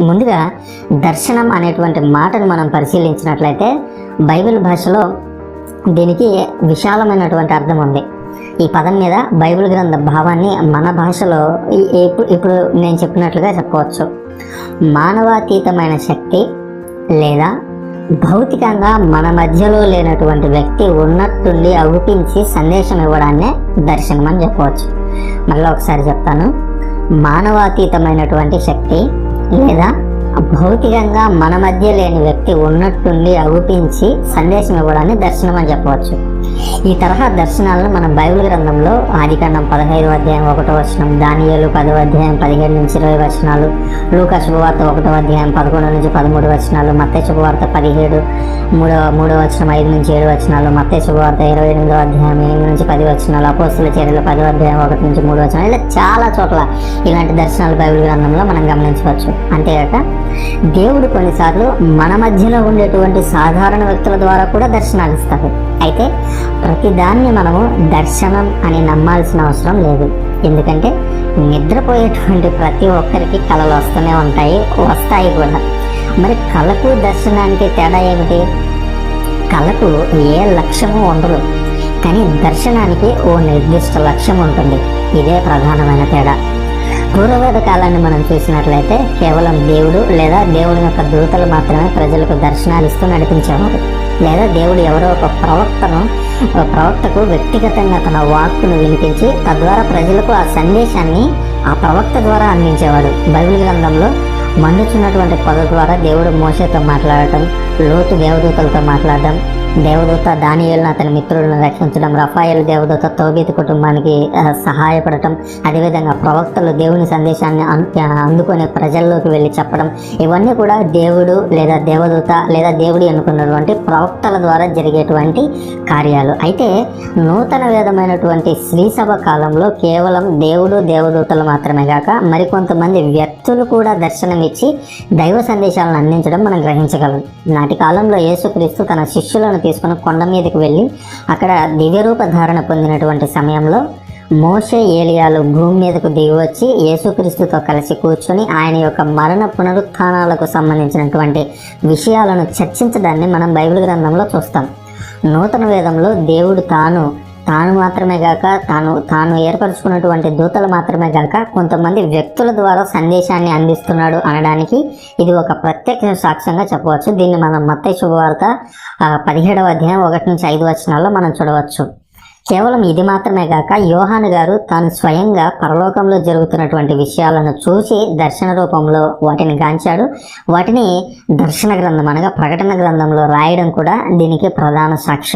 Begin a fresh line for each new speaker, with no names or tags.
ముందుగా దర్శనం అనేటువంటి మాటను మనం పరిశీలించినట్లయితే బైబిల్ భాషలో దీనికి విశాలమైనటువంటి అర్థం ఉంది. ఈ పదం మీద బైబిల్ గ్రంథ భావాన్ని మన భాషలో ఇప్పుడు నేను చెప్పినట్లుగా చెప్పవచ్చు. మానవాతీతమైన శక్తి లేదా భౌతికంగా మన మధ్యలో లేనటువంటి వ్యక్తి ఉన్నట్టుండి అగుపించి సందేశం ఇవ్వడాన్నే దర్శనం అని చెప్పవచ్చు. మళ్ళీ ఒకసారి చెప్తాను. మానవాతీతమైనటువంటి శక్తి లేదా భౌతికంగా మన మధ్య లేని వ్యక్తి ఉన్నట్టుండి అగుపించి సందేశం ఇవ్వడాన్ని దర్శనం అని చెప్పవచ్చు. ఈ తరహా దర్శనాలను మనం బైబిల్ గ్రంథంలో ఆదికాండం 15వ అధ్యాయం 1వ వచనం, దానియేలు 10వ అధ్యాయం 17 నుంచి 20 వచనాలు, లూకా శుభవార్త 1వ అధ్యాయం 11 నుంచి 13 వచనాలు, మత్తయి శుభవార్త 17 3వ వచనం 5 నుంచి 7 వచనాలు, మత్తయి శుభవార్త 28వ అధ్యాయం 8 నుంచి 10 వచనాలు, అపోస్తలుల చర్యలు 10వ అధ్యాయం 1 నుంచి 3 వచనాలు, ఇలా చాలా చోట్ల ఇలాంటి దర్శనాలు బైబిల్ గ్రంథంలో మనం గమనించవచ్చు. అంతేగాక దేవుడు కొన్నిసార్లు మన మధ్యలో ఉండేటువంటి సాధారణ వ్యక్తుల ద్వారా కూడా దర్శనాలు ఇస్తారు. అయితే ప్రతిదాన్ని మనము దర్శనం అని నమ్మాల్సిన అవసరం లేదు. ఎందుకంటే నిద్రపోయేటువంటి ప్రతి ఒక్కరికి కళలు వస్తాయి కూడా. మరి కళకు దర్శనానికి తేడా ఏమిటి? కళకు ఏ లక్ష్యము ఉండదు, కానీ దర్శనానికి ఓ నిర్దిష్ట లక్ష్యం ఉంటుంది. ఇదే ప్రధానమైన తేడా. పూర్వవేద కాలాన్ని మనం చూసినట్లయితే కేవలం దేవుడు లేదా దేవుని యొక్క దూతలు మాత్రమే ప్రజలకు దర్శనాలు ఇస్తూ నడిపించేవారు. లేదా దేవుడు ఎవరో ఒక ప్రవక్తకు వ్యక్తిగతంగా తన వాక్కును వినిపించి తద్వారా ప్రజలకు ఆ సందేశాన్ని ఆ ప్రవక్త ద్వారా అందించేవాడు. బైబిల్ గ్రంథంలో మండుచున్నటువంటి పొద ద్వారా దేవుడు మోషేతో మాట్లాడటం, లోతు దేవదూతలతో మాట్లాడడం, దేవదూత దానియేలును అతని మిత్రులను రక్షించడం, రఫాయేలు దేవదూత తోబీతు కుటుంబానికి సహాయపడటం, అదేవిధంగా ప్రవక్తలు దేవుని సందేశాన్ని అందుకొని ప్రజల్లోకి వెళ్ళి చెప్పడం, ఇవన్నీ కూడా దేవుడు లేదా దేవదూత లేదా దేవుడు అనుకున్నటువంటి ప్రవక్తల ద్వారా జరిగేటువంటి కార్యాలు. అయితే నూతన వేదమైనటువంటి శ్రీసభ కాలంలో కేవలం దేవుడు దేవదూతలు మాత్రమే కాక మరికొంతమంది వ్యక్తులు కూడా దర్శనమిచ్చి దైవ సందేశాలను అందించడం మనం గ్రహించగలం. నాటి కాలంలో యేసుక్రీస్తు తన శిష్యులను తీసుకుని కొండ మీదకి వెళ్ళి అక్కడ దివ్యరూప ధారణ పొందినటువంటి సమయంలో మోషే ఏలియాలు భూమి మీదకు దిగి వచ్చి యేసుక్రీస్తుతో కలిసి కూర్చొని ఆయన యొక్క మరణ పునరుత్థానాలకు సంబంధించినటువంటి విషయాలను చర్చించడాన్ని మనం బైబిల్ గ్రంథంలో చూస్తాం. నూతన వేదంలో దేవుడు తాను మాత్రమే గాక తాను ఏర్పరచుకున్నటువంటి దూతలు మాత్రమే గాక కొంతమంది వ్యక్తుల ద్వారా సందేశాన్ని అందిస్తున్నాడు అనడానికి ఇది ఒక ప్రత్యక్ష సాక్ష్యంగా చెప్పవచ్చు. దీన్ని మనం మత్తయి శుభవార్త 17వ అధ్యాయం 1 నుంచి 5 వచనాల్లో మనం చూడవచ్చు. కేవలం ఇది మాత్రమే కాక యోహాను గారు తాను స్వయంగా పరలోకంలో జరుగుతున్నటువంటి విషయాలను చూసి దర్శన రూపంలో వాటిని గాంచాడు. వాటిని దర్శన గ్రంథం అనగా ప్రకటన గ్రంథంలో రాయడం కూడా దీనికి ప్రధాన సాక్ష్యం.